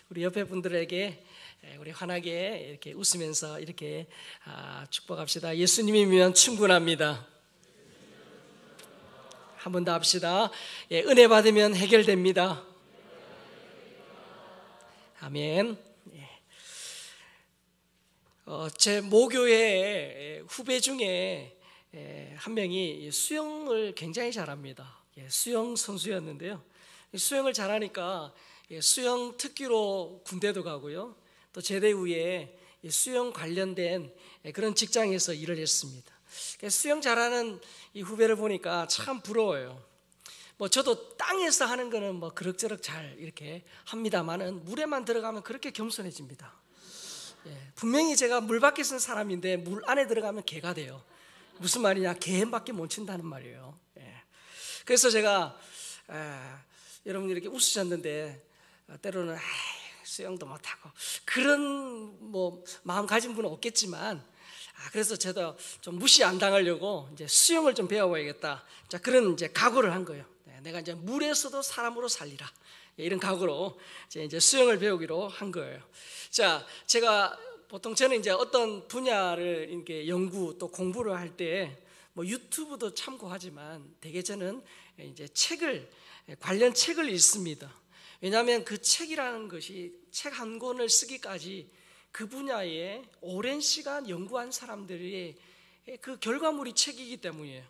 우리 옆에 분들에게 우리 환하게 이렇게 웃으면서 이렇게 축복합시다. 예수님이면 충분합니다. 한 번 더 합시다. 은혜 받으면 해결됩니다. 아멘. 제 모교의 후배 중에 한 명이 수영을 굉장히 잘합니다. 수영 선수였는데요. 수영을 잘하니까 수영 특기로 군대도 가고요. 또 제대 후에 수영 관련된 그런 직장에서 일을 했습니다. 수영 잘하는 이 후배를 보니까 참 부러워요. 저도 땅에서 하는 거는 그럭저럭 잘 이렇게 합니다만은 물에만 들어가면 그렇게 겸손해집니다. 분명히 제가 물 밖에 쓴 사람인데 물 안에 들어가면 개가 돼요. 무슨 말이냐? 개밖에 못 친다는 말이에요. 그래서 제가 여러분이 이렇게 웃으셨는데 때로는 수영도 못하고 그런 마음 가진 분은 없겠지만 그래서 저도 좀 무시 안 당하려고 이제 수영을 좀 배워봐야겠다. 자, 그런 이제 각오를 한 거예요. 내가 이제 물에서도 사람으로 살리라. 이런 각오로 이제 수영을 배우기로 한 거예요. 자, 제가 보통 저는 이제 어떤 분야를 이렇게 연구 또 공부를 할 때 유튜브도 참고하지만 대개 저는 이제 관련 책을 읽습니다. 왜냐하면 그 책이라는 것이 책 한 권을 쓰기까지 그 분야에 오랜 시간 연구한 사람들의 그 결과물이 책이기 때문이에요.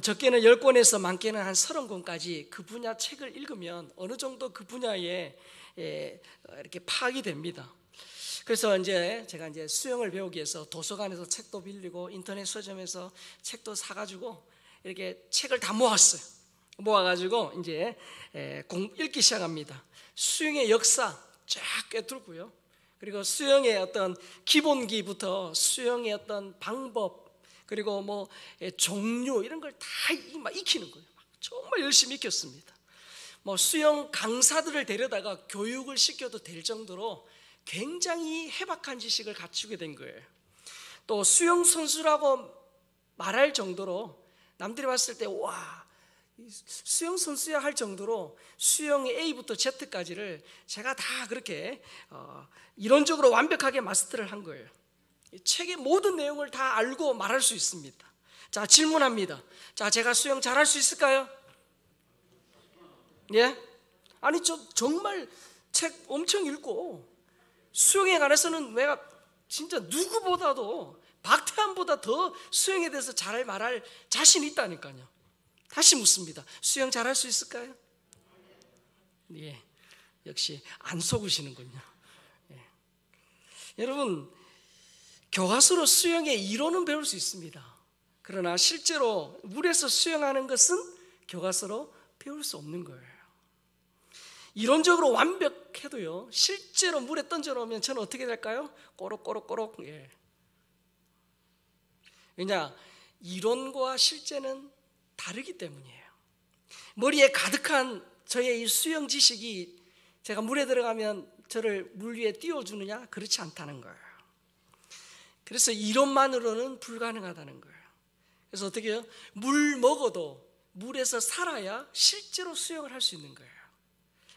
적게는 10권에서 많게는 한 30권까지 그 분야 책을 읽으면 어느 정도 그 분야에 이렇게 파악이 됩니다. 그래서 제가 수영을 배우기 위해서 도서관에서 책도 빌리고 인터넷 서점에서 책도 사가지고 이렇게 책을 다 모았어요. 모아가지고 이제 읽기 시작합니다. 수영의 역사 쫙 꿰뚫고요. 그리고 수영의 어떤 기본기부터 수영의 어떤 방법 그리고 종류 이런 걸 다 익히는 거예요. 정말 열심히 익혔습니다. 수영 강사들을 데려다가 교육을 시켜도 될 정도로 굉장히 해박한 지식을 갖추게 된 거예요. 또 수영 선수라고 말할 정도로 남들이 봤을 때 와, 수영 선수야 할 정도로 수영의 A부터 Z까지를 제가 다 그렇게 이론적으로 완벽하게 마스터를 한 거예요. 책의 모든 내용을 다 알고 말할 수 있습니다. 자, 질문합니다. 자, 제가 수영 잘할 수 있을까요? 예? 아니, 정말 책 엄청 읽고 수영에 관해서는 내가 진짜 누구보다도 박태환보다 더 수영에 대해서 잘 말할 자신이 있다니까요. 다시 묻습니다. 수영 잘할 수 있을까요? 예, 역시 안 속으시는군요. 예. 여러분, 교과서로 수영의 이론은 배울 수 있습니다. 그러나 실제로 물에서 수영하는 것은 교과서로 배울 수 없는 거예요. 이론적으로 완벽해도요, 실제로 물에 던져놓으면 저는 어떻게 될까요? 꼬록꼬록꼬록. 예. 왜냐? 이론과 실제는 다르기 때문이에요. 머리에 가득한 저의 이 수영 지식이 제가 물에 들어가면 저를 물 위에 띄워주느냐? 그렇지 않다는 거예요. 그래서 이론만으로는 불가능하다는 거예요. 그래서 어떻게 해요? 물 먹어도 물에서 살아야 실제로 수영을 할 수 있는 거예요.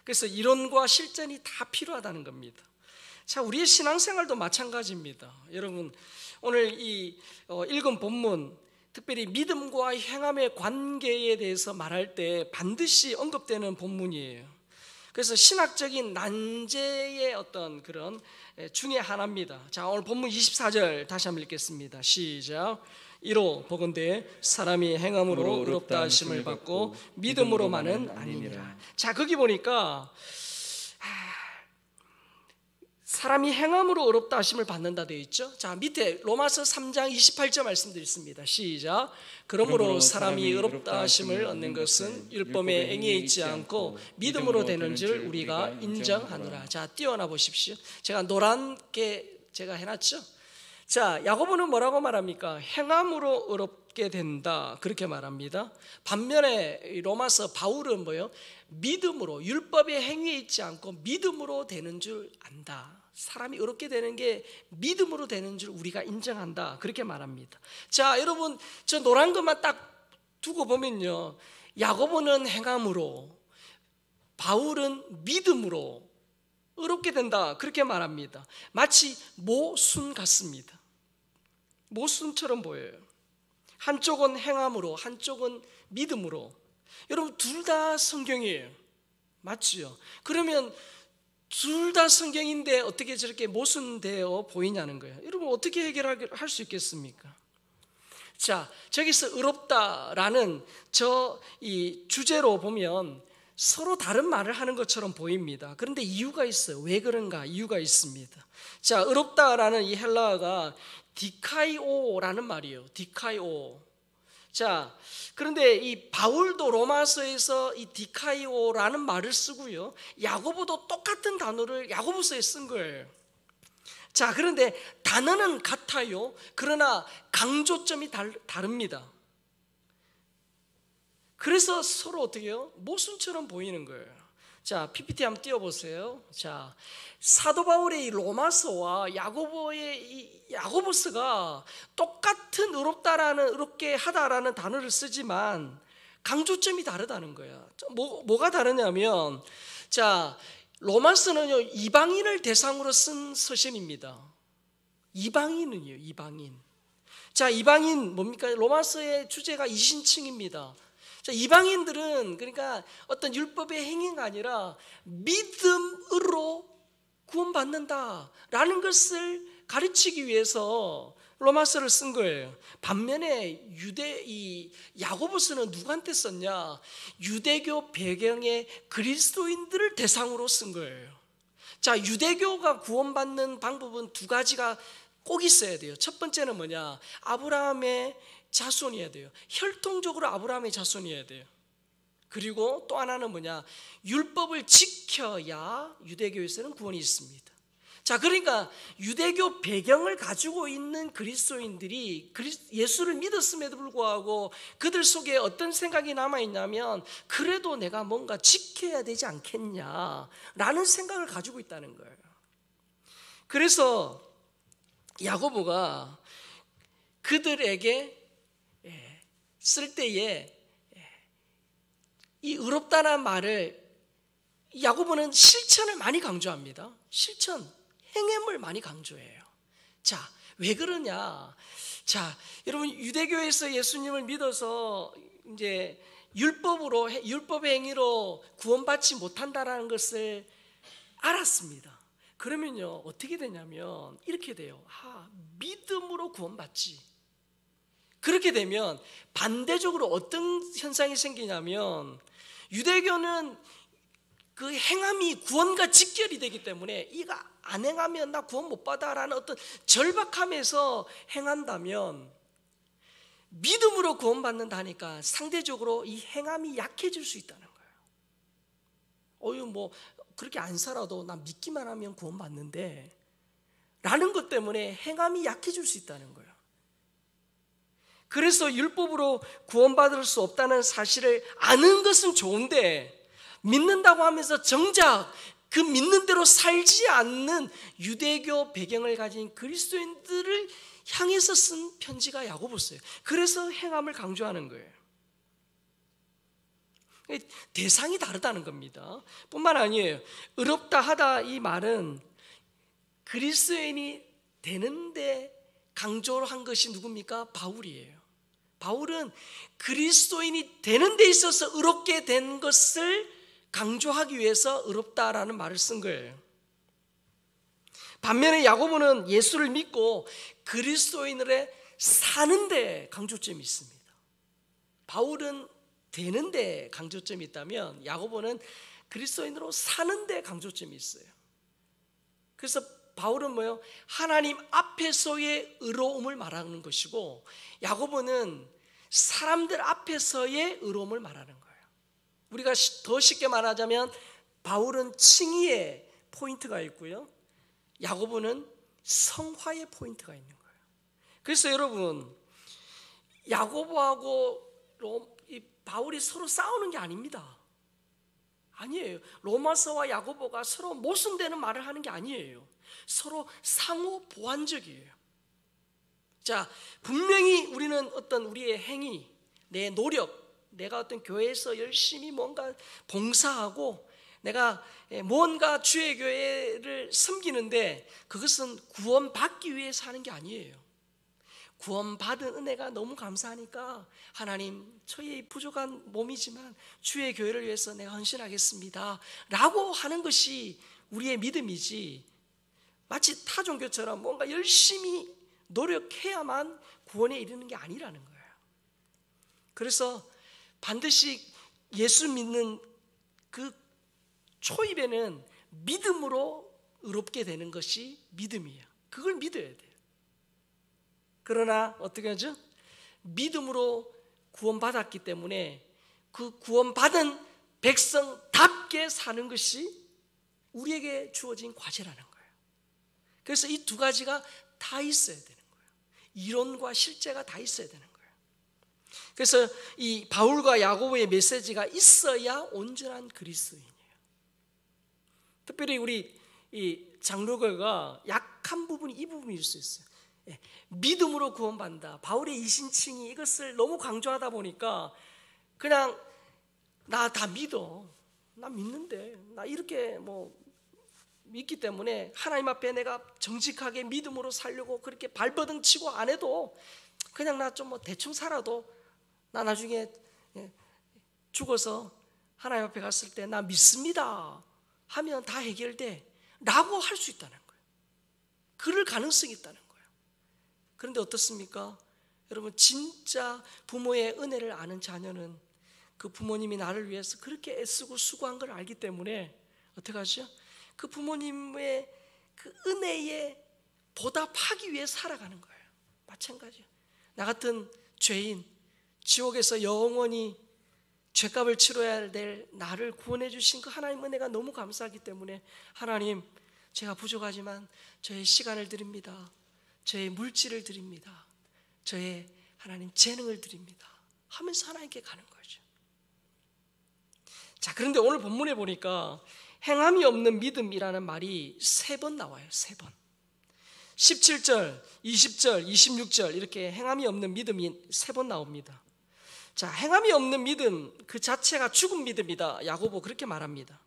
그래서 이론과 실전이 다 필요하다는 겁니다. 자, 우리의 신앙생활도 마찬가지입니다. 여러분, 오늘 이 읽은 본문, 특별히 믿음과 행함의 관계에 대해서 말할 때 반드시 언급되는 본문이에요. 그래서 신학적인 난제의 어떤 그런 중에 하나입니다. 자, 오늘 본문 24절 다시 한번 읽겠습니다. 시작. 이로 보건대 사람이 행함으로 의롭다 하심을 받고 믿음으로만은 아니니라. 자, 거기 보니까 사람이 행함으로 의롭다 하심을 받는다 되어 있죠. 자, 밑에 로마서 3장 28절 말씀도 있습니다. 시작. 그러므로 사람이 의롭다 하심을 얻는 것은 율법의 행위에 있지 않고 믿음으로 되는 줄 우리가 인정하노라. 자, 띄워놔 보십시오. 제가 노랗게 제가 해놨죠. 자, 야고보는 뭐라고 말합니까? 행함으로 의롭게 된다, 그렇게 말합니다. 반면에 로마서 바울은 뭐요? 믿음으로, 율법의 행위에 있지 않고 믿음으로 되는 줄 안다. 사람이 의롭게 되는 게 믿음으로 되는 줄 우리가 인정한다, 그렇게 말합니다. 자, 여러분, 저 노란 것만 딱 두고 보면요, 야고보는 행함으로, 바울은 믿음으로 의롭게 된다, 그렇게 말합니다. 마치 모순 같습니다. 모순처럼 보여요. 한쪽은 행함으로, 한쪽은 믿음으로. 여러분, 둘 다 성경이에요. 맞지요? 그러면 둘 다 성경인데 어떻게 저렇게 모순되어 보이냐는 거예요. 여러분, 어떻게 해결할 수 있겠습니까? 자, 저기서 의롭다라는 이 주제로 보면 서로 다른 말을 하는 것처럼 보입니다. 그런데 이유가 있어요. 왜 그런가? 이유가 있습니다. 자, 의롭다라는 이 헬라어가 디카이오라는 말이에요. 디카이오. 자, 그런데 이 바울도 로마서에서 이 디카이오라는 말을 쓰고요, 야고보도 똑같은 단어를 야고보서에 쓴 거예요. 자, 그런데 단어는 같아요. 그러나 강조점이 다릅니다. 그래서 서로 어떻게 해요? 모순처럼 보이는 거예요. 자, PPT 한번 띄워보세요. 자, 사도 바울의 이 로마서와 야고보의 이 야고보서가 똑같은 의롭게 하다라는 단어를 쓰지만 강조점이 다르다는 거야. 뭐가 다르냐면, 자, 로마서는요, 이방인을 대상으로 쓴 서신입니다. 이방인은요, 이방인. 자, 이방인 뭡니까? 로마서의 주제가 이신층입니다. 자, 이방인들은 그러니까 어떤 율법의 행위가 아니라 믿음으로 구원받는다라는 것을 가르치기 위해서 로마서를 쓴 거예요. 반면에 이 야고보서는 누구한테 썼냐? 유대교 배경의 그리스도인들을 대상으로 쓴 거예요. 자, 유대교가 구원받는 방법은 두 가지가 꼭 있어야 돼요. 첫 번째는 뭐냐? 아브라함의 자손이어야 돼요. 혈통적으로 아브라함의 자손이어야 돼요. 그리고 또 하나는 뭐냐? 율법을 지켜야 유대교에서는 구원이 있습니다. 자, 그러니까 유대교 배경을 가지고 있는 그리스도인들이 예수를 믿었음에도 불구하고 그들 속에 어떤 생각이 남아있냐면, 그래도 내가 뭔가 지켜야 되지 않겠냐라는 생각을 가지고 있다는 거예요. 그래서 야고보가 그들에게 쓸 때에 이 의롭다는 말을, 야고보는 실천을 많이 강조합니다. 실천, 행함을 많이 강조해요. 자, 왜 그러냐? 자, 여러분, 유대교에서 예수님을 믿어서 이제 율법의 행위로 구원받지 못한다라는 것을 알았습니다. 그러면요, 어떻게 되냐면 이렇게 돼요. 믿음으로 구원받지. 그렇게 되면 반대적으로 어떤 현상이 생기냐면, 유대교는 그 행함이 구원과 직결이 되기 때문에 이거 안 행하면 나 구원 못 받아라는 어떤 절박함에서 행한다면, 믿음으로 구원받는다니까 상대적으로 이 행함이 약해질 수 있다는 거예요. 뭐 그렇게 안 살아도 나 믿기만 하면 구원받는데 라는 것 때문에 행함이 약해질 수 있다는 거예요. 그래서 율법으로 구원받을 수 없다는 사실을 아는 것은 좋은데, 믿는다고 하면서 정작 그 믿는 대로 살지 않는 유대교 배경을 가진 그리스도인들을 향해서 쓴 편지가 야고보서예요. 그래서 행함을 강조하는 거예요. 대상이 다르다는 겁니다. 뿐만 아니에요. 의롭다 하다 이 말은 그리스도인이 되는데 강조를 한 것이 누굽니까? 바울이에요. 바울은 그리스도인이 되는 데 있어서 의롭게 된 것을 강조하기 위해서 의롭다라는 말을 쓴 거예요. 반면에 야고보는 예수를 믿고 그리스도인으로 사는데 강조점이 있습니다. 바울은 되는데 강조점이 있다면, 야고보는 그리스도인으로 사는데 강조점이 있어요. 그래서 바울은 뭐예요? 하나님 앞에서의 의로움을 말하는 것이고, 야고보는 사람들 앞에서의 의로움을 말하는 거예요. 우리가 더 쉽게 말하자면 바울은 칭의의 포인트가 있고요, 야고보는 성화의 포인트가 있는 거예요. 그래서 여러분, 야고보하고 바울이 서로 싸우는 게 아닙니다. 아니에요. 로마서와 야고보가 서로 모순되는 말을 하는 게 아니에요. 서로 상호 보완적이에요. 자, 분명히 우리는 어떤 우리의 행위, 내 노력, 내가 어떤 교회에서 열심히 뭔가 봉사하고 내가 무언가 주의 교회를 섬기는데 그것은 구원받기 위해서 하는 게 아니에요. 구원받은 은혜가 너무 감사하니까 하나님, 저의 부족한 몸이지만 주의 교회를 위해서 내가 헌신하겠습니다 라고 하는 것이 우리의 믿음이지, 마치 타 종교처럼 뭔가 열심히 노력해야만 구원에 이르는 게 아니라는 거예요. 그래서 반드시 예수 믿는 그 초입에는 믿음으로 의롭게 되는 것이 믿음이에요. 그걸 믿어야 돼요. 그러나 어떻게 하죠? 믿음으로 구원받았기 때문에 그 구원받은 백성답게 사는 것이 우리에게 주어진 과제라는 거예요. 그래서 이 두 가지가 다 있어야 되는 거예요. 이론과 실제가 다 있어야 되는 거예요. 그래서 이 바울과 야고보의 메시지가 있어야 온전한 그리스도인이에요. 특별히 우리 이 장로교가 약한 부분이 이 부분일 수 있어요. 믿음으로 구원받는다. 바울의 이신칭이 이것을 너무 강조하다 보니까 그냥 나 다 믿어, 나 믿는데, 나 이렇게 믿기 때문에 하나님 앞에 내가 정직하게 믿음으로 살려고 그렇게 발버둥 치고 안 해도 그냥 나 좀 대충 살아도 나 나중에 죽어서 하나님 앞에 갔을 때 나 믿습니다 하면 다 해결돼 라고 할 수 있다는 거예요. 그럴 가능성이 있다는 거예요. 그런데 어떻습니까? 여러분, 진짜 부모의 은혜를 아는 자녀는 그 부모님이 나를 위해서 그렇게 애쓰고 수고한 걸 알기 때문에 어떻게 하죠? 그 부모님의 그 은혜에 보답하기 위해 살아가는 거예요. 마찬가지예요. 나 같은 죄인, 지옥에서 영원히 죄값을 치러야 될 나를 구원해 주신 그 하나님 은혜가 너무 감사하기 때문에 하나님, 제가 부족하지만 저의 시간을 드립니다. 저의 물질을 드립니다. 저의 하나님 재능을 드립니다 하면서 하나님께 가는 거죠. 자, 그런데 오늘 본문에 보니까 행함이 없는 믿음이라는 말이 3번 나와요. 3번. 17절, 20절, 26절 이렇게 행함이 없는 믿음이 3번 나옵니다. 자, 행함이 없는 믿음 그 자체가 죽은 믿음이다. 야고보 그렇게 말합니다.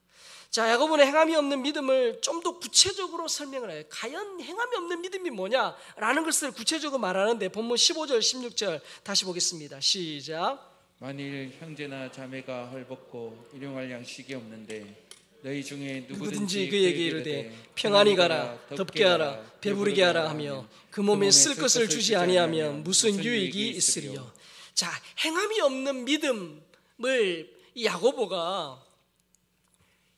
자, 야고보는 행함이 없는 믿음을 좀 더 구체적으로 설명을 해요. 과연 행함이 없는 믿음이 뭐냐라는 것을 구체적으로 말하는데 본문 15절, 16절 다시 보겠습니다. 시작. 만일 형제나 자매가 헐벗고 일용할 양식이 없는데 너희 중에 누구든지 그에게 이르되 평안히 가라, 덥게 하라, 배부르게 하라 하며 그 몸에 쓸 것을 주지 아니하면 무슨 유익이 있으리요. 자, 행함이 없는 믿음을 이 야고보가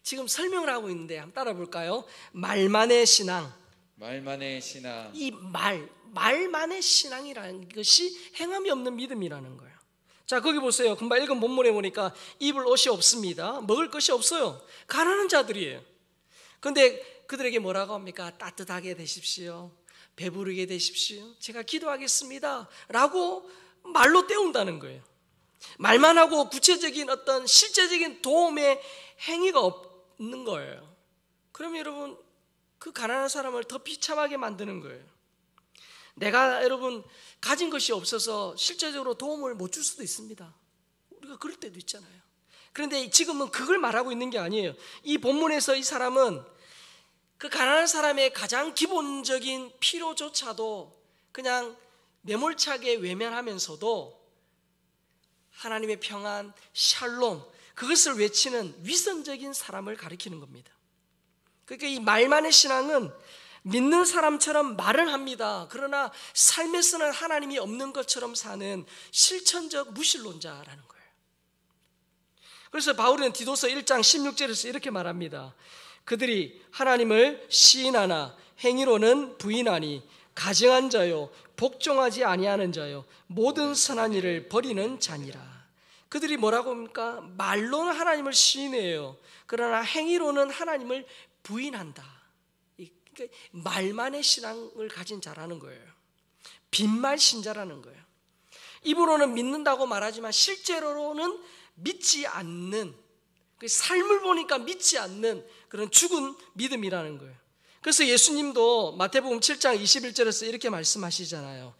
지금 설명을 하고 있는데 한번 따라 볼까요? 말만의 신앙. 말만의 신앙. 이 말만의 신앙이라는 것이 행함이 없는 믿음이라는 거예요. 자, 거기 보세요. 금방 읽은 본문에 보니까 입을 옷이 없습니다. 먹을 것이 없어요. 가난한 자들이에요. 그런데 그들에게 뭐라고 합니까? 따뜻하게 되십시오. 배부르게 되십시오. 제가 기도하겠습니다 라고 말로 때운다는 거예요. 말만 하고 구체적인 어떤 실제적인 도움의 행위가 없는 거예요. 그러면 여러분, 그 가난한 사람을 더 비참하게 만드는 거예요. 내가 여러분 가진 것이 없어서 실제적으로 도움을 못 줄 수도 있습니다. 우리가 그럴 때도 있잖아요. 그런데 지금은 그걸 말하고 있는 게 아니에요. 이 본문에서 이 사람은 그 가난한 사람의 가장 기본적인 필요조차도 그냥 매몰차게 외면하면서도 하나님의 평안, 샬롬, 그것을 외치는 위선적인 사람을 가리키는 겁니다. 그러니까 이 말만의 신앙은 믿는 사람처럼 말은 합니다. 그러나 삶에서는 하나님이 없는 것처럼 사는 실천적 무신론자라는 거예요. 그래서 바울은 디도서 1장 16절에서 이렇게 말합니다. 그들이 하나님을 시인하나 행위로는 부인하니 가증한 자요 복종하지 아니하는 자요 모든 선한 일을 버리는 자니라. 그들이 뭐라고 합니까? 말로는 하나님을 시인해요. 그러나 행위로는 하나님을 부인한다. 그러니까 말만의 신앙을 가진 자라는 거예요. 빈말 신자라는 거예요. 입으로는 믿는다고 말하지만 실제로는 믿지 않는, 삶을 보니까 믿지 않는 그런 죽은 믿음이라는 거예요. 그래서 예수님도 마태복음 7장 21절에서 이렇게 말씀하시잖아요.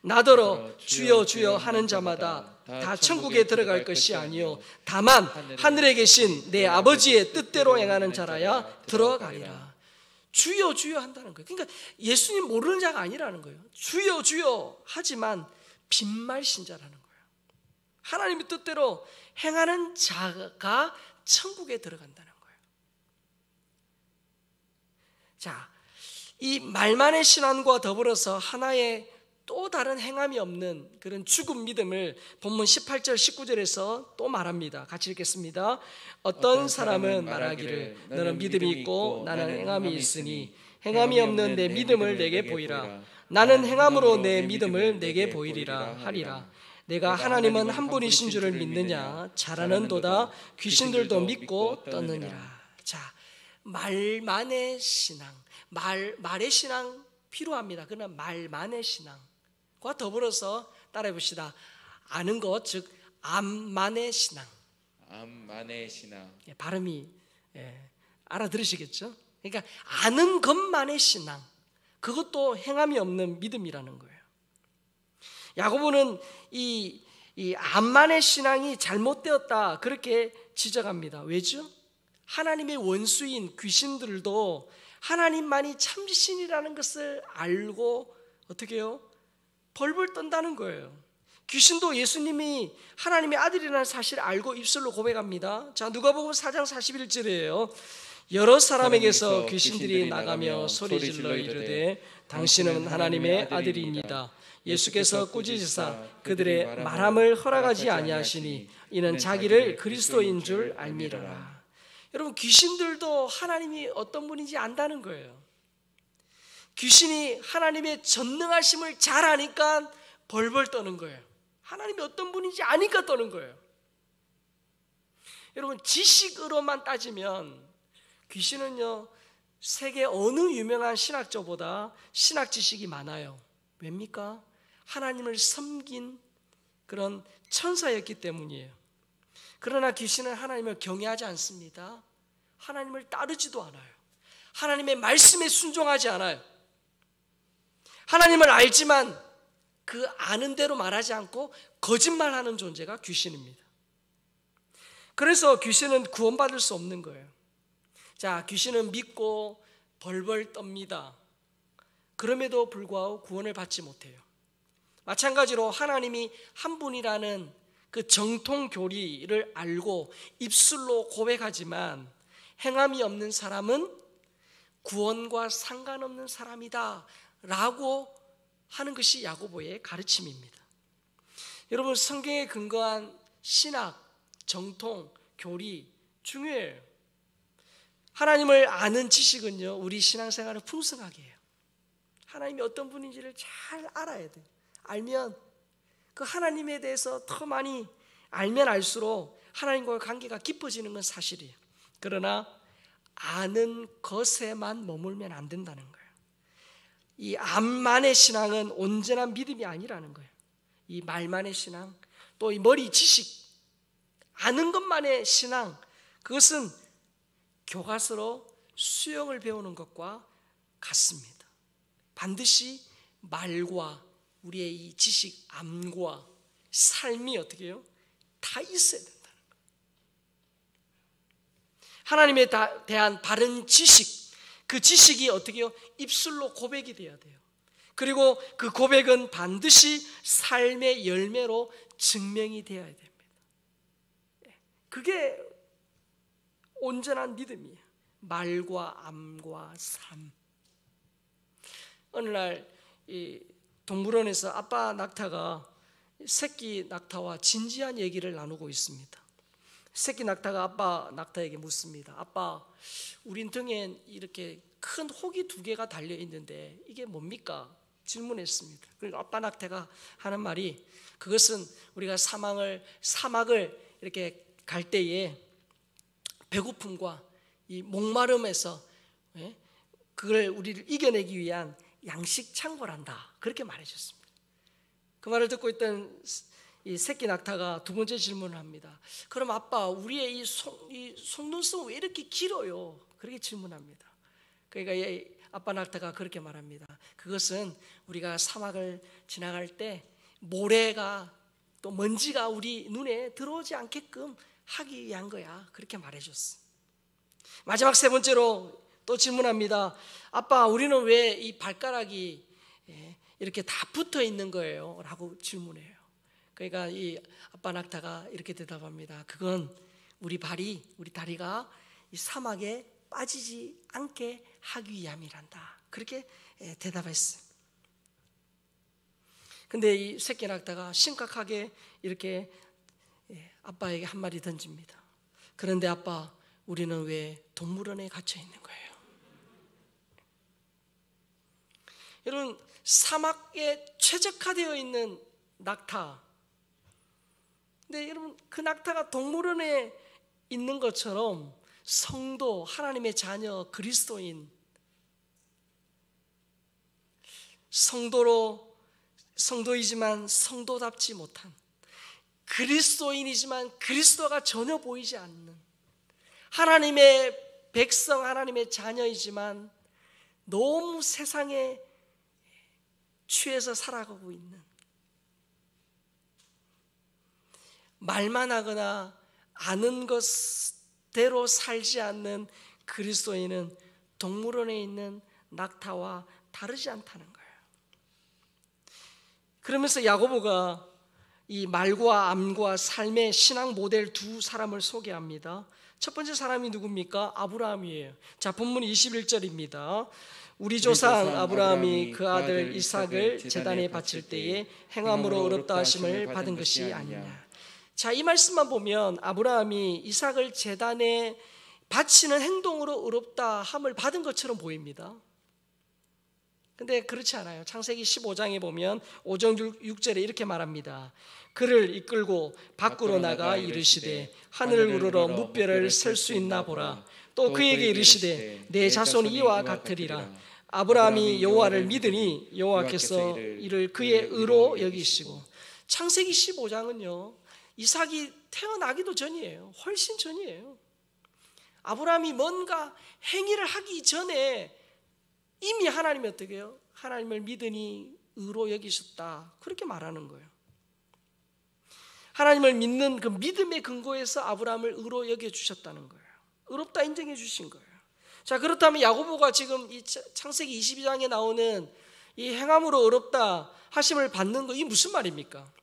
나더러 주여 주여 하는 자마다 다 천국에 들어갈 것이 아니요 다만 하늘에 계신 내 아버지의 뜻대로 행하는 자라야 들어가리라. 주여 주여 한다는 거예요. 그러니까 예수님 모르는 자가 아니라는 거예요. 주여 주여 하지만 빈말 신자라는 거예요. 하나님의 뜻대로 행하는 자가 천국에 들어간다는 거예요. 자, 이 말만의 신앙과 더불어서 하나의 또 다른 행함이 없는 그런 죽은 믿음을 본문 18절 19절에서 또 말합니다. 같이 읽겠습니다. 어떤 사람은 말하기를 너는 믿음이 있고 나는 행함이 있으니 행함이 없는 내 믿음을 내게 보이라. 나는 행함으로 내 믿음을 내게 보이리라 하리라. 내가 하나님은 한 분이신 줄을 믿느냐? 잘하는도다. 귀신들도 믿고 떠느니라. 자, 말만의 신앙, 말의 신앙 필요합니다. 그러나 말만의 신앙과 더불어서 따라해 봅시다. 아는 것, 즉 암만의 신앙. 암만의 신앙. 발음이 알아들으시겠죠? 그러니까 아는 것만의 신앙, 그것도 행함이 없는 믿음이라는 거예요. 야고보는 이 암만의 신앙이 잘못되었다 그렇게 지적합니다. 왜죠? 하나님의 원수인 귀신들도 하나님만이 참신이라는 것을 알고 어떻게 해요? 벌벌 떤다는 거예요. 귀신도 예수님이 하나님의 아들이라는 사실을 알고 입술로 고백합니다. 자, 누가복음 4장 41절이에요. 여러 사람에게서 귀신들이 나가며 소리질러 이르되 당신은 하나님의 아들입니다. 예수께서 꾸짖으사 그들의 말함을 허락하지 아니하시니 이는 자기를 그리스도인 줄 알미러라. 여러분, 귀신들도 하나님이 어떤 분인지 안다는 거예요. 귀신이 하나님의 전능하심을 잘 아니까 벌벌 떠는 거예요. 하나님이 어떤 분인지 아니까 떠는 거예요. 여러분, 지식으로만 따지면 귀신은요, 세계 어느 유명한 신학자보다 신학 지식이 많아요. 왜입니까? 하나님을 섬긴 그런 천사였기 때문이에요. 그러나 귀신은 하나님을 경외하지 않습니다. 하나님을 따르지도 않아요. 하나님의 말씀에 순종하지 않아요. 하나님을 알지만 그 아는 대로 말하지 않고 거짓말하는 존재가 귀신입니다. 그래서 귀신은 구원받을 수 없는 거예요. 자, 귀신은 믿고 벌벌 떱니다. 그럼에도 불구하고 구원을 받지 못해요. 마찬가지로 하나님이 한 분이라는 그 정통 교리를 알고 입술로 고백하지만 행함이 없는 사람은 구원과 상관없는 사람이다 라고 하는 것이 야고보의 가르침입니다. 여러분, 성경에 근거한 신학, 정통, 교리 중요해요. 하나님을 아는 지식은요, 우리 신앙생활을 풍성하게 해요. 하나님이 어떤 분인지를 잘 알아야 돼요. 알면 그 하나님에 대해서 더 많이 알면 알수록 하나님과의 관계가 깊어지는 건 사실이에요. 그러나 아는 것에만 머물면 안 된다는 거예요. 이 암만의 신앙은 온전한 믿음이 아니라는 거예요. 이 말만의 신앙, 또 이 머리 지식, 아는 것만의 신앙, 그것은 교과서로 수영을 배우는 것과 같습니다. 반드시 말과 우리의 이 지식, 암과 삶이 어떻게 해요? 다 있어야 된다는 거예요. 하나님에 대한 바른 지식, 그 지식이 어떻게 해요? 입술로 고백이 돼야 돼요. 그리고 그 고백은 반드시 삶의 열매로 증명이 되어야 됩니다. 그게 온전한 믿음이에요. 말과 암과 삶. 어느 날 이 동물원에서 아빠 낙타가 새끼 낙타와 진지한 얘기를 나누고 있습니다. 새끼 낙타가 아빠 낙타에게 묻습니다. 아빠, 우린 등엔 이렇게 큰 혹이 2개가 달려 있는데 이게 뭡니까? 질문했습니다. 그리고 아빠 낙타가 하는 말이, 그것은 우리가 사막을 이렇게 갈 때에 배고픔과 이 목마름에서 그걸 우리를 이겨내기 위한 양식 창고란다, 그렇게 말해줬습니다. 그 말을 듣고 있던 이 새끼 낙타가 2번째 질문을 합니다. 그럼 아빠, 우리의 이 속눈썹은 왜 이렇게 길어요? 그렇게 질문합니다. 그러니까 아빠 낙타가 그렇게 말합니다. 그것은 우리가 사막을 지나갈 때 모래가 또 먼지가 우리 눈에 들어오지 않게끔 하기 위한 거야. 그렇게 말해줬어. 마지막 세 번째로 또 질문합니다. 아빠, 우리는 왜 이 발가락이 이렇게 다 붙어 있는 거예요? 라고 질문해요. 그러니까 이 아빠 낙타가 이렇게 대답합니다. 그건 우리 다리가 이 사막에 빠지지 않게 하기 위함이란다. 그렇게 대답했어요. 근데 이 새끼 낙타가 심각하게 이렇게 아빠에게 한마디 던집니다. 그런데 아빠, 우리는 왜 동물원에 갇혀 있는 거예요? 여러분, 사막에 최적화되어 있는 낙타. 근데 여러분, 그 낙타가 동물원에 있는 것처럼 성도, 하나님의 자녀, 그리스도인, 성도이지만 성도답지 못한, 그리스도인이지만 그리스도가 전혀 보이지 않는, 하나님의 백성, 하나님의 자녀이지만 너무 세상에 취해서 살아가고 있는, 말만 하거나 아는 것대로 살지 않는 그리스도인은 동물원에 있는 낙타와 다르지 않다는 거예요. 그러면서 야고보가 이 말과 암과 삶의 신앙 모델 두 사람을 소개합니다. 첫 번째 사람이 누굽니까? 아브라함이에요. 자, 본문 21절입니다. 우리 조상 아브라함이 그 아들 이삭을 제단에 바칠 때에 행함으로 어렵다 하심을 받은 것이 아니냐. 자, 이 말씀만 보면 아브라함이 이삭을 제단에 바치는 행동으로 어렵다 함을 받은 것처럼 보입니다. 근데 그렇지 않아요. 창세기 15장에 보면 5장 6절에 이렇게 말합니다. 그를 이끌고 밖으로 나가 이르시되 하늘을 우러러 무뼈를 셀 수 있나 보라. 또 그에게 이르시되 내 자손이 이와 같으리라. 아브라함이 여호와를 믿으니 여호와께서 이를 그의 의로 여기시고. 창세기 15장은요 이삭이 태어나기도 전이에요. 훨씬 전이에요. 아브라함이 뭔가 행위를 하기 전에 이미 하나님이 어떻게 해요? 하나님을 믿으니 의로 여기셨다. 그렇게 말하는 거예요. 하나님을 믿는 그 믿음의 근거에서 아브라함을 의로 여겨주셨다는 거예요. 의롭다 인정해 주신 거예요. 자, 그렇다면 야고보가 지금 이 창세기 22장에 나오는 이 행함으로 의롭다 하심을 받는 거, 이게 무슨 말입니까?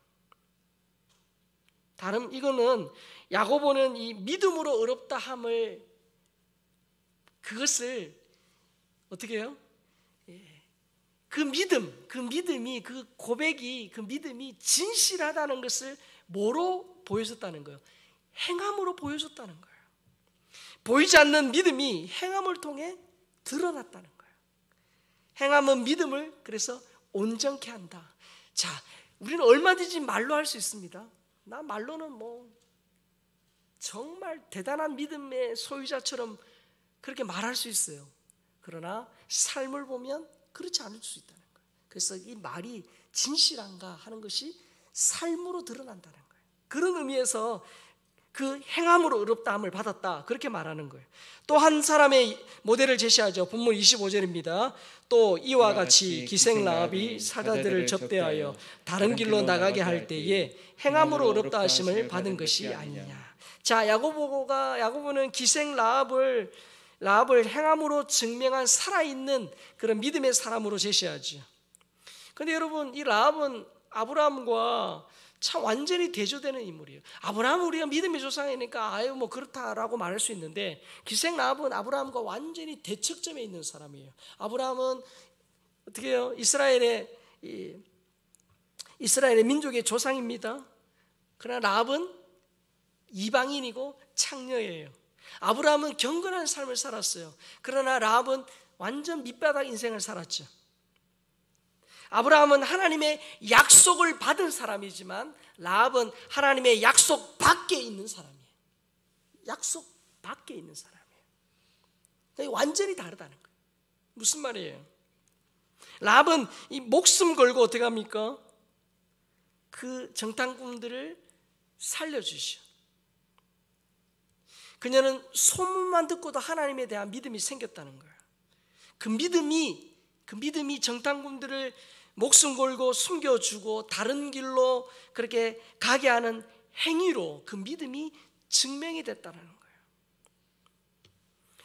이거는 야고보는 이 믿음으로 의롭다 함을, 그것을 어떻게 해요? 그 믿음이, 그 고백이, 그 믿음이 진실하다는 것을 뭐로 보여줬다는 거예요? 행함으로 보여줬다는 거예요. 보이지 않는 믿음이 행함을 통해 드러났다는 거예요. 행함은 믿음을 그래서 온전케 한다. 자, 우리는 얼마든지 말로 할 수 있습니다. 나 말로는 정말 대단한 믿음의 소유자처럼 그렇게 말할 수 있어요. 그러나 삶을 보면 그렇지 않을 수 있다는 거예요. 그래서 이 말이 진실한가 하는 것이 삶으로 드러난다는 거예요. 그런 의미에서 그 행함으로 의롭다함을 받았다, 그렇게 말하는 거예요. 또 한 사람의 모델을 제시하죠. 본문 25절입니다. 또 이와 같이 기생 라합이 사자들을 접대하여 다른 길로 나가게 할 때에 행함으로 의롭다 하심을 받은 것이 아니냐. 자, 야고보는 기생 라합을 행함으로 증명한 살아있는 그런 믿음의 사람으로 제시하죠. 그런데 여러분, 이 라합은 아브라함과 참 완전히 대조되는 인물이에요. 아브라함은 우리가 믿음의 조상이니까 그렇다라고 말할 수 있는데, 기생 라합은 아브라함과 완전히 대척점에 있는 사람이에요. 아브라함은 어떻게 해요? 이스라엘의 민족의 조상입니다. 그러나 라합은 이방인이고 창녀예요. 아브라함은 경건한 삶을 살았어요. 그러나 라합은 완전 밑바닥 인생을 살았죠. 아브라함은 하나님의 약속을 받은 사람이지만 라합은 하나님의 약속 밖에 있는 사람이에요. 약속 밖에 있는 사람이에요. 완전히 다르다는 거예요. 무슨 말이에요? 라합은 이 목숨 걸고 어떻게 합니까? 그 정탐꾼들을 살려주시오. 그녀는 소문만 듣고도 하나님에 대한 믿음이 생겼다는 거예요. 그 믿음이 정탐꾼들을 목숨 걸고 숨겨주고 다른 길로 그렇게 가게 하는 행위로 그 믿음이 증명이 됐다는 거예요.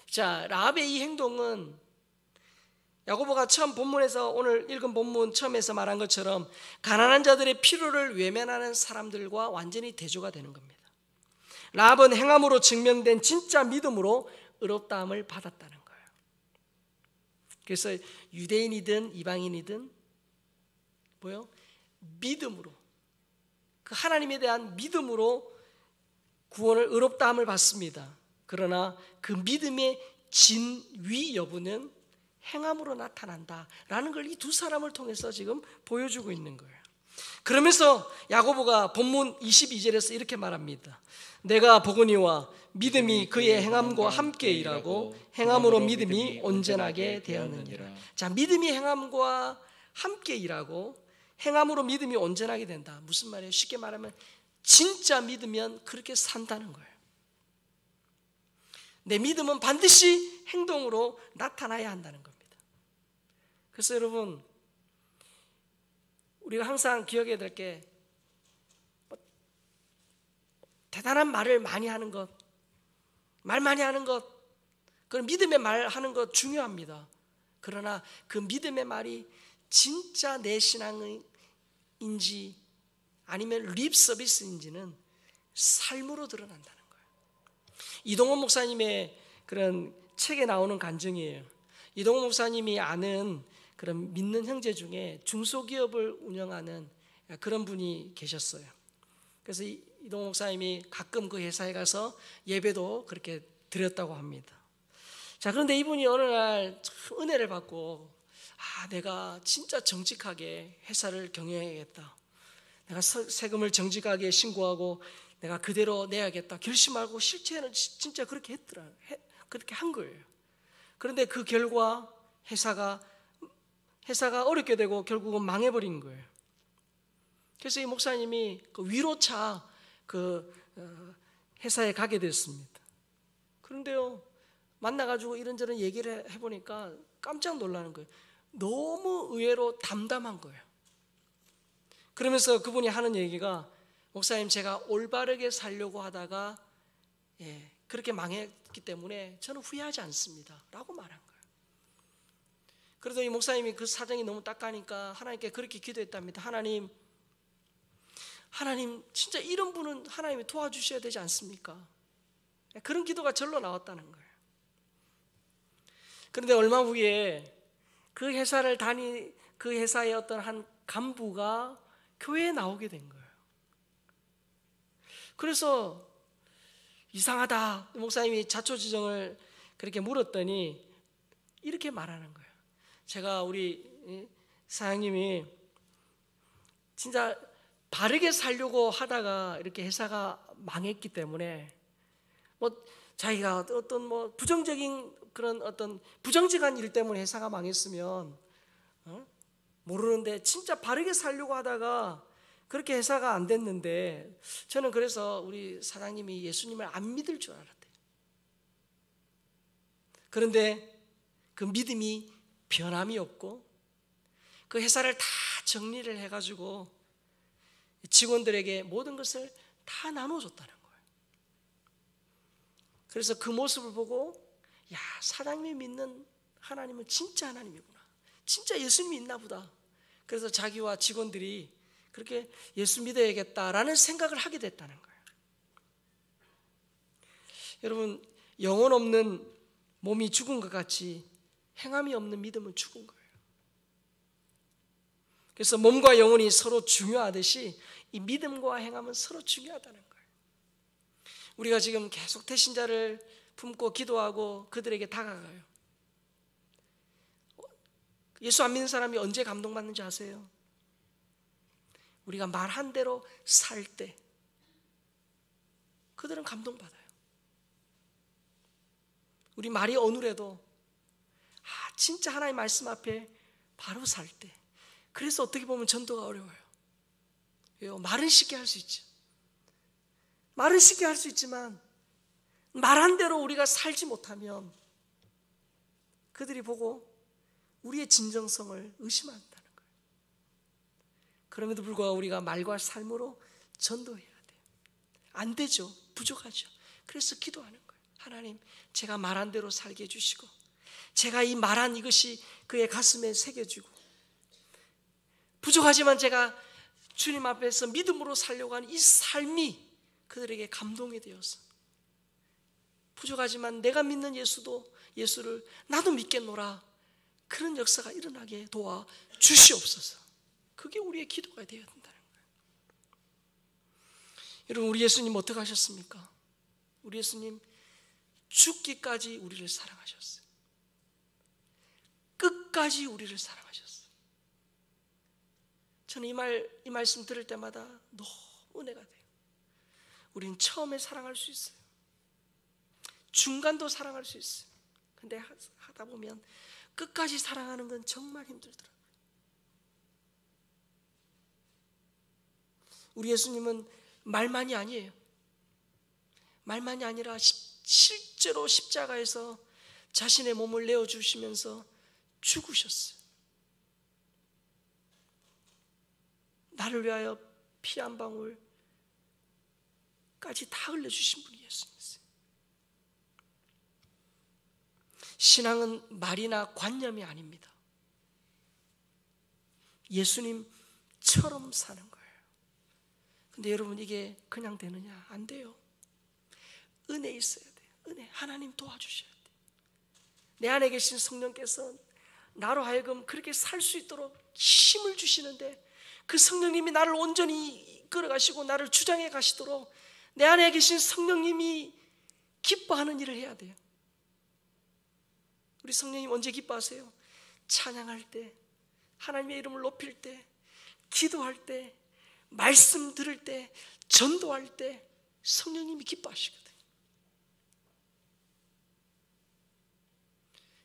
자, 라합의 이 행동은 야고보가 처음 본문에서 오늘 읽은 본문 처음에서 말한 것처럼 가난한 자들의 필요를 외면하는 사람들과 완전히 대조가 되는 겁니다. 라합은 행함으로 증명된 진짜 믿음으로 의롭다함을 받았다는 거예요. 그래서 유대인이든 이방인이든 믿음으로, 그 하나님에 대한 믿음으로 구원을, 의롭다함을 받습니다. 그러나 그 믿음의 진위 여부는 행함으로 나타난다라는 걸 이 두 사람을 통해서 지금 보여주고 있는 거예요. 그러면서 야고보가 본문 22절에서 이렇게 말합니다. 내가 보거니와 믿음이 그의 행함과 함께 일하고 행함으로 믿음이 온전하게 되었느니라. 자, 믿음이 행함과 함께 일하고 행함으로 믿음이 온전하게 된다. 무슨 말이에요? 쉽게 말하면 진짜 믿으면 그렇게 산다는 거예요. 내 믿음은 반드시 행동으로 나타나야 한다는 겁니다. 그래서 여러분, 우리가 항상 기억해야 될 게 대단한 말을 많이 하는 것, 말 많이 하는 것, 그런 믿음의 말 하는 것 중요합니다. 그러나 그 믿음의 말이 진짜 내 신앙인지 아니면 립 서비스인지는 삶으로 드러난다는 거예요. 이동원 목사님의 그런 책에 나오는 간증이에요. 이동원 목사님이 아는 그런 믿는 형제 중에 중소기업을 운영하는 그런 분이 계셨어요. 그래서 이동원 목사님이 가끔 그 회사에 가서 예배도 그렇게 드렸다고 합니다. 자, 그런데 이분이 어느 날 은혜를 받고 내가 진짜 정직하게 회사를 경영해야겠다. 내가 세금을 정직하게 신고하고 내가 그대로 내야겠다 결심하고 실제는 진짜 그렇게 했더라. 그렇게 한 거예요. 그런데 그 결과 회사가 어렵게 되고 결국은 망해버린 거예요. 그래서 이 목사님이 그 위로차 그 회사에 가게 됐습니다. 그런데요, 만나가지고 이런저런 얘기를 해보니까 깜짝 놀라는 거예요. 너무 의외로 담담한 거예요. 그러면서 그분이 하는 얘기가, 목사님, 제가 올바르게 살려고 하다가 그렇게 망했기 때문에 저는 후회하지 않습니다 라고 말한 거예요. 그래서 이 목사님이 그 사정이 너무 딱하니까 하나님께 그렇게 기도했답니다. 하나님, 진짜 이런 분은 하나님이 도와주셔야 되지 않습니까? 그런 기도가 절로 나왔다는 거예요. 그런데 얼마 후에 그 회사의 어떤 한 간부가 교회에 나오게 된 거예요. 그래서 이상하다, 목사님이 자초지종을 그렇게 물었더니 이렇게 말하는 거예요. 제가 우리 사장님이 진짜 바르게 살려고 하다가 이렇게 회사가 망했기 때문에 자기가 어떤 부정적인 그런 어떤 부정직한 일 때문에 회사가 망했으면 모르는데 진짜 바르게 살려고 하다가 그렇게 회사가 안 됐는데 저는 그래서 우리 사장님이 예수님을 안 믿을 줄 알았대요. 그런데 그 믿음이 변함이 없고 그 회사를 다 정리를 해가지고 직원들에게 모든 것을 다 나눠줬다는 거예요. 그래서 그 모습을 보고, 야, 사장님이 믿는 하나님은 진짜 하나님이구나, 진짜 예수님이 있나 보다. 그래서 자기와 직원들이 그렇게 예수 믿어야겠다라는 생각을 하게 됐다는 거예요. 여러분, 영혼 없는 몸이 죽은 것 같이 행함이 없는 믿음은 죽은 거예요. 그래서 몸과 영혼이 서로 중요하듯이 이 믿음과 행함은 서로 중요하다는 거예요. 우리가 지금 계속 태신자를 품고 기도하고 그들에게 다가가요. 예수 안 믿는 사람이 언제 감동받는지 아세요? 우리가 말한 대로 살 때 그들은 감동받아요. 우리 말이 어눌해도 진짜 하나님의 말씀 앞에 바로 살 때, 그래서 어떻게 보면 전도가 어려워요. 왜요? 말은 쉽게 할 수 있죠. 말은 쉽게 할 수 있지만 말한 대로 우리가 살지 못하면 그들이 보고 우리의 진정성을 의심한다는 거예요. 그럼에도 불구하고 우리가 말과 삶으로 전도해야 돼요. 안 되죠. 부족하죠. 그래서 기도하는 거예요. 하나님, 제가 말한 대로 살게 해주시고, 제가 이 말한 이것이 그의 가슴에 새겨지고, 부족하지만 제가 주님 앞에서 믿음으로 살려고 하는 이 삶이 그들에게 감동이 되어서, 부족하지만 내가 믿는 예수를 나도 믿겠노라, 그런 역사가 일어나게 도와 주시옵소서. 그게 우리의 기도가 되어야 된다는 거예요. 여러분, 우리 예수님 어떻게 하셨습니까? 우리 예수님 죽기까지 우리를 사랑하셨어요. 끝까지 우리를 사랑하셨어요. 저는 이 말씀 들을 때마다 너무 은혜가 돼요. 우리는 처음에 사랑할 수 있어요. 중간도 사랑할 수 있어요. 근데 하다 보면 끝까지 사랑하는 건 정말 힘들더라고요. 우리 예수님은 말만이 아니에요. 말만이 아니라 실제로 십자가에서 자신의 몸을 내어주시면서 죽으셨어요. 나를 위하여 피 한 방울까지 다 흘려주신 분이 예수님이세요. 신앙은 말이나 관념이 아닙니다. 예수님처럼 사는 거예요. 근데 여러분, 이게 그냥 되느냐? 안 돼요. 은혜 있어야 돼요. 은혜. 하나님 도와주셔야 돼요. 내 안에 계신 성령께서 나로 하여금 그렇게 살 수 있도록 힘을 주시는데, 그 성령님이 나를 온전히 이끌어 가시고 나를 주장해 가시도록 내 안에 계신 성령님이 기뻐하는 일을 해야 돼요. 우리 성령님 언제 기뻐하세요? 찬양할 때, 하나님의 이름을 높일 때, 기도할 때, 말씀 들을 때, 전도할 때 성령님이 기뻐하시거든요.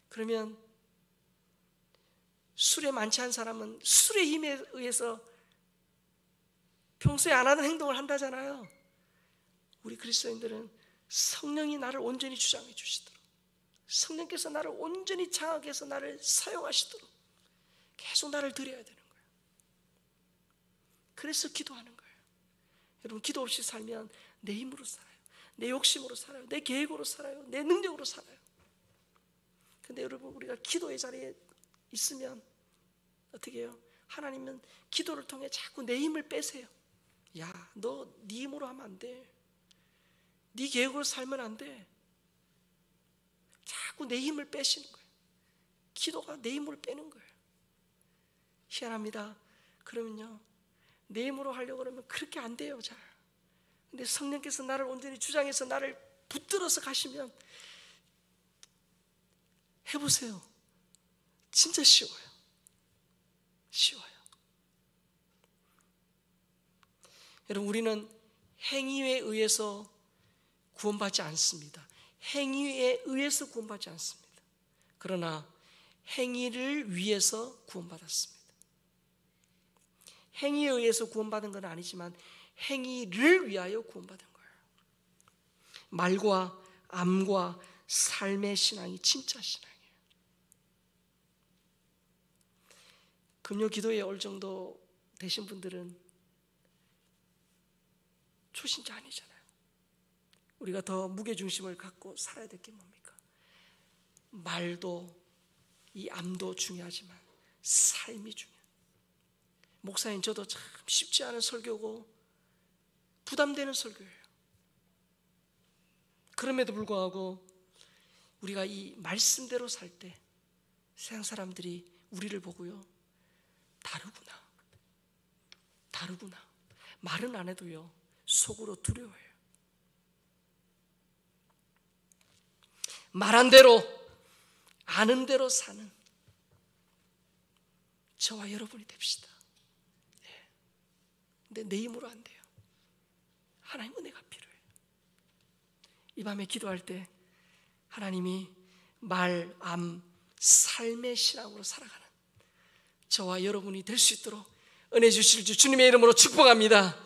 그러면 술에 많지 않은 사람은 술의 힘에 의해서 평소에 안 하던 행동을 한다잖아요. 우리 그리스도인들은 성령이 나를 온전히 주장해 주시도록, 성령께서 나를 온전히 장악해서 나를 사용하시도록 계속 나를 드려야 되는 거예요. 그래서 기도하는 거예요. 여러분, 기도 없이 살면 내 힘으로 살아요. 내 욕심으로 살아요. 내 계획으로 살아요. 내 능력으로 살아요. 근데 여러분, 우리가 기도의 자리에 있으면 어떻게 해요? 하나님은 기도를 통해 자꾸 내 힘을 빼세요. 야, 너 네 힘으로 하면 안 돼. 네 계획으로 살면 안 돼. 자꾸 내 힘을 빼시는 거예요. 기도가 내 힘을 빼는 거예요. 희한합니다. 그러면요, 내 힘으로 하려고 그러면 그렇게 안 돼요, 잘. 근데 성령께서 나를 온전히 주장해서 나를 붙들어서 가시면 해보세요. 진짜 쉬워요. 쉬워요. 여러분, 우리는 행위에 의해서 구원받지 않습니다. 행위에 의해서 구원받지 않습니다. 그러나 행위를 위해서 구원받았습니다. 행위에 의해서 구원받은 건 아니지만 행위를 위하여 구원받은 거예요. 말과 암과 삶의 신앙이 진짜 신앙이에요. 금요 기도에 올 정도 되신 분들은 초신자 아니잖아요. 우리가 더 무게중심을 갖고 살아야 될 게 뭡니까? 말도 이 암도 중요하지만 삶이 중요해요. 목사님, 저도 참 쉽지 않은 설교고 부담되는 설교예요. 그럼에도 불구하고 우리가 이 말씀대로 살 때 세상 사람들이 우리를 보고요, 다르구나. 말은 안 해도요, 속으로 두려워해요. 말한 대로, 아는 대로 사는 저와 여러분이 됩시다. 네. 근데 내 힘으로 안 돼요. 하나님 은혜가 필요해요. 이 밤에 기도할 때 하나님이 말, 암, 삶의 신앙으로 살아가는 저와 여러분이 될 수 있도록 은혜 주실 주 주님의 이름으로 축복합니다.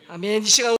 아멘. 이 시간